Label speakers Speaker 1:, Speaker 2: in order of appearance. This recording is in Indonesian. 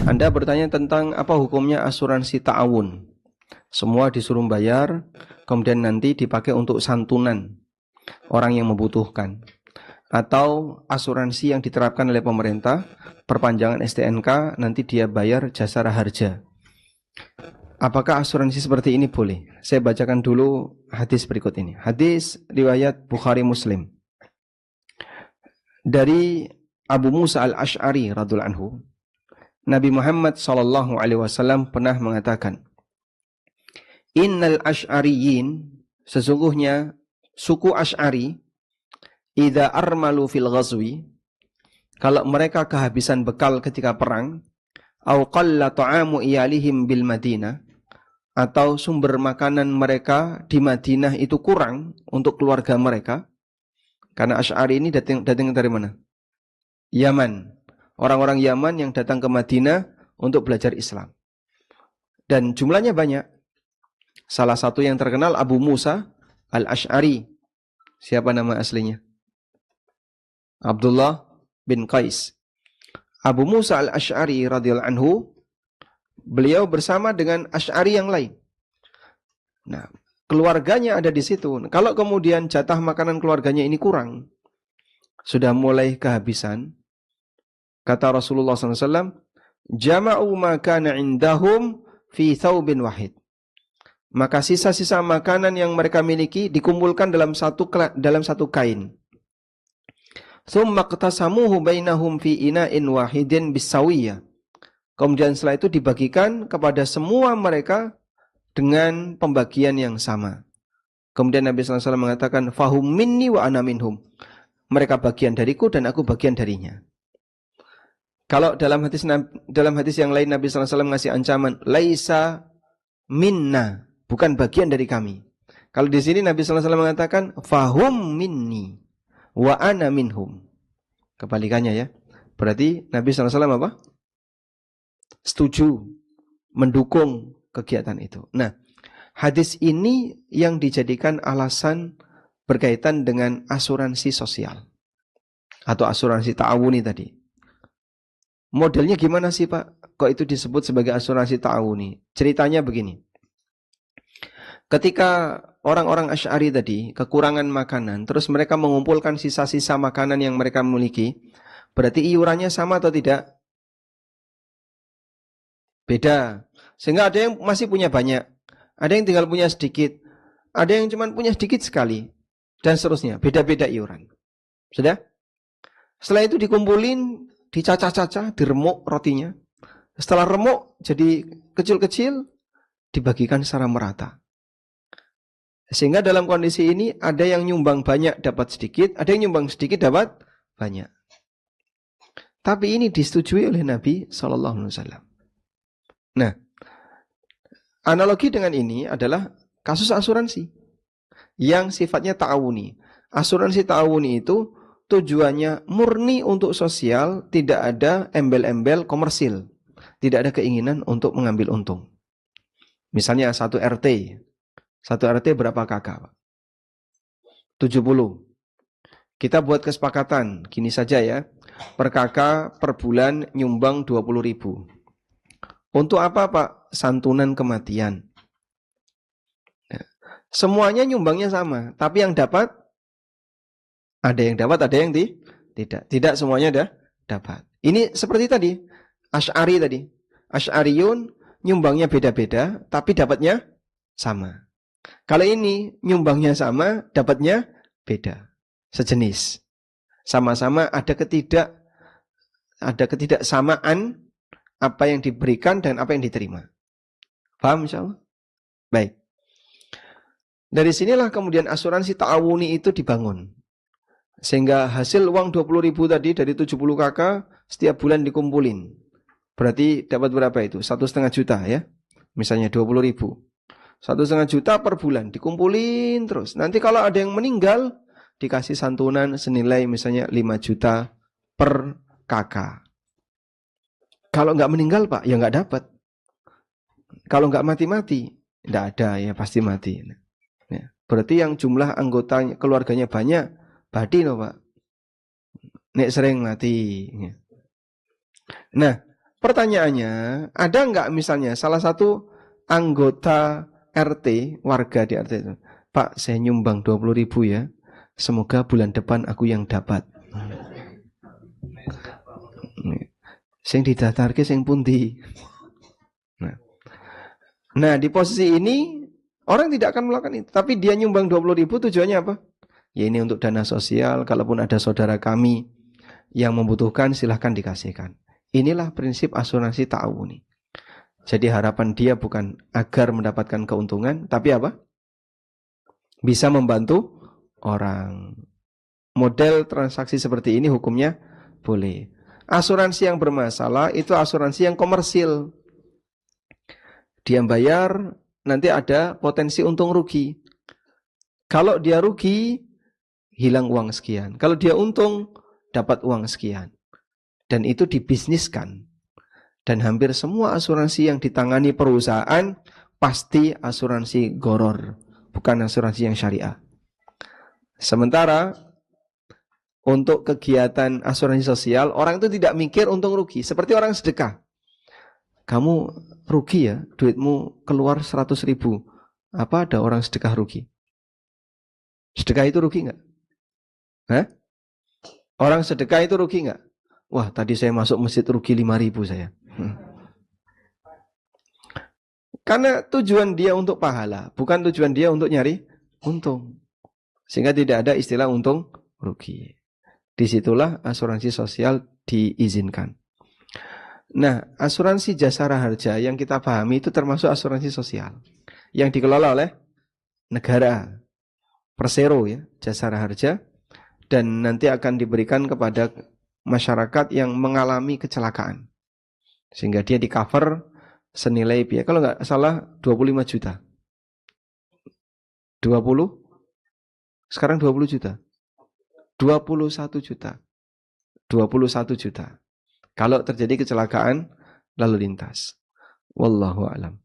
Speaker 1: Anda bertanya tentang apa hukumnya asuransi ta'awun. Semua disuruh bayar, kemudian nanti dipakai untuk santunan orang yang membutuhkan. Atau asuransi yang diterapkan oleh pemerintah, perpanjangan STNK, nanti dia bayar jasara harja. Apakah asuransi seperti ini boleh? Saya bacakan dulu hadis berikut ini. Hadis riwayat Bukhari Muslim. Dari Abu Musa al-Ash'ari radhiyallahu anhu, Nabi Muhammad SAW pernah mengatakan, Innal Ash'ariyin, sesungguhnya suku Ash'ari, idza armalu fil ghazwi, kalau mereka kehabisan bekal ketika perang, au qalla ta'amu iyalihim bil Madinah, atau sumber makanan mereka di Madinah itu kurang untuk keluarga mereka. Karena Ash'ari ini datang dari mana? Yaman. Orang-orang Yaman yang datang ke Madinah untuk belajar Islam. Dan jumlahnya banyak. Salah satu yang terkenal Abu Musa al-Ash'ari. Siapa nama aslinya? Abdullah bin Qais. Abu Musa al-Ash'ari radhiyallahu anhu, beliau bersama dengan Ash'ari yang lain. Nah, keluarganya ada di situ. Kalau kemudian jatah makanan keluarganya ini kurang, sudah mulai kehabisan, kata Rasulullah SAW, jama'u ma kana indahum fi thawbin wahid. Maka sisa-sisa makanan yang mereka miliki dikumpulkan dalam satu kain. Tsumma qtasamuhu bainahum fi ina'in wahidin bisawiyah. Kemudian setelah itu dibagikan kepada semua mereka dengan pembagian yang sama. Kemudian Nabi SAW mengatakan, fahum minni wa ana minhum. Mereka bagian dariku dan aku bagian darinya. Kalau dalam hadis yang lain Nabi SAW ngasih ancaman, laisa minna, bukan bagian dari kami. Kalau di sini Nabi SAW mengatakan, fahum minni wa ana minhum. Kebalikannya ya. Berarti Nabi SAW apa? Setuju, mendukung kegiatan itu. Nah, hadis ini yang dijadikan alasan berkaitan dengan asuransi sosial atau asuransi ta'awuni tadi. Modelnya gimana sih Pak? Kok itu disebut sebagai asuransi ta'awuni? Ceritanya begini. Ketika orang-orang Asy'ari tadi kekurangan makanan, terus mereka mengumpulkan sisa-sisa makanan yang mereka miliki, berarti iurannya sama atau tidak? Beda. Sehingga ada yang masih punya banyak, ada yang tinggal punya sedikit, ada yang cuma punya sedikit sekali, dan seterusnya. Beda-beda iuran. Sudah? Setelah itu dikumpulin, dicacah-cacah, diremuk rotinya. Setelah remuk jadi kecil-kecil, dibagikan secara merata. Sehingga dalam kondisi ini ada yang nyumbang banyak dapat sedikit, ada yang nyumbang sedikit dapat banyak. Tapi ini disetujui oleh Nabi SAW. Nah, analogi dengan ini adalah kasus asuransi yang sifatnya ta'awuni. Asuransi ta'awuni itu tujuannya murni untuk sosial, tidak ada embel-embel komersil, tidak ada keinginan untuk mengambil untung. Misalnya satu RT berapa kakak? 70. Kita buat kesepakatan, gini saja ya. Per kakak per bulan nyumbang 20.000. Untuk apa Pak? Santunan kematian. Semuanya nyumbangnya sama, tapi yang dapat ada yang dapat, ada yang tidak. Tidak semuanya dapat. Ini seperti tadi, Asy'ari tadi. Asy'ariyun nyumbangnya beda-beda, tapi dapatnya sama. Kalau ini nyumbangnya sama, dapatnya beda, sejenis. Sama-sama ada ketidaksamaan apa yang diberikan dan apa yang diterima. Paham insyaallah? Baik. Dari sinilah kemudian asuransi ta'awuni itu dibangun. Sehingga hasil uang 20.000 tadi dari 70 kakak setiap bulan dikumpulin. Berarti dapat berapa itu? 1,5 juta ya. Misalnya 20.000. 1,5 juta per bulan dikumpulin terus. Nanti kalau ada yang meninggal dikasih santunan senilai misalnya 5 juta per kakak. Kalau nggak meninggal Pak, ya nggak dapat. Kalau nggak mati-mati, nggak ada ya pasti mati. Ya, berarti yang jumlah anggota keluarganya banyak, badi no Pak. Nek sering mati. Nah, pertanyaannya, ada nggak misalnya salah satu anggota RT, warga di RT itu, Pak, saya nyumbang 20.000 ya, semoga bulan depan aku yang dapat. Sing didatarke sing pundi. Nah, di posisi ini orang tidak akan melakukan itu, tapi dia nyumbang 20.000 tujuannya apa? Ya ini untuk dana sosial, kalaupun ada saudara kami yang membutuhkan silahkan dikasihkan. Inilah prinsip asuransi ta'awuni. Jadi harapan dia bukan agar mendapatkan keuntungan, tapi apa? Bisa membantu orang. Model transaksi seperti ini hukumnya boleh. Asuransi yang bermasalah itu asuransi yang komersil. Dia bayar, nanti ada potensi untung rugi. Kalau dia rugi, hilang uang sekian. Kalau dia untung, dapat uang sekian. Dan itu dibisniskan. Dan hampir semua asuransi yang ditangani perusahaan pasti asuransi goror, bukan asuransi yang syariah. Sementara untuk kegiatan asuransi sosial, orang itu tidak mikir untung rugi. Seperti orang sedekah. Kamu rugi ya, duitmu keluar 100.000. Apa ada orang sedekah rugi? Sedekah itu rugi nggak? Hah? Orang sedekah itu rugi nggak? Wah, tadi saya masuk masjid rugi 5.000 saya. Karena tujuan dia untuk pahala, bukan tujuan dia untuk nyari untung. Sehingga tidak ada istilah untung rugi. Disitulah asuransi sosial diizinkan. Nah, asuransi jasara harja yang kita pahami itu termasuk asuransi sosial yang dikelola oleh negara, Persero ya, jasara harja, dan nanti akan diberikan kepada masyarakat yang mengalami kecelakaan, sehingga dia di cover senilai biaya, kalau nggak salah 25 juta. 20? Sekarang 20 juta. 21 juta. 21 juta. Kalau terjadi kecelakaan lalu lintas. Wallahu a'lam.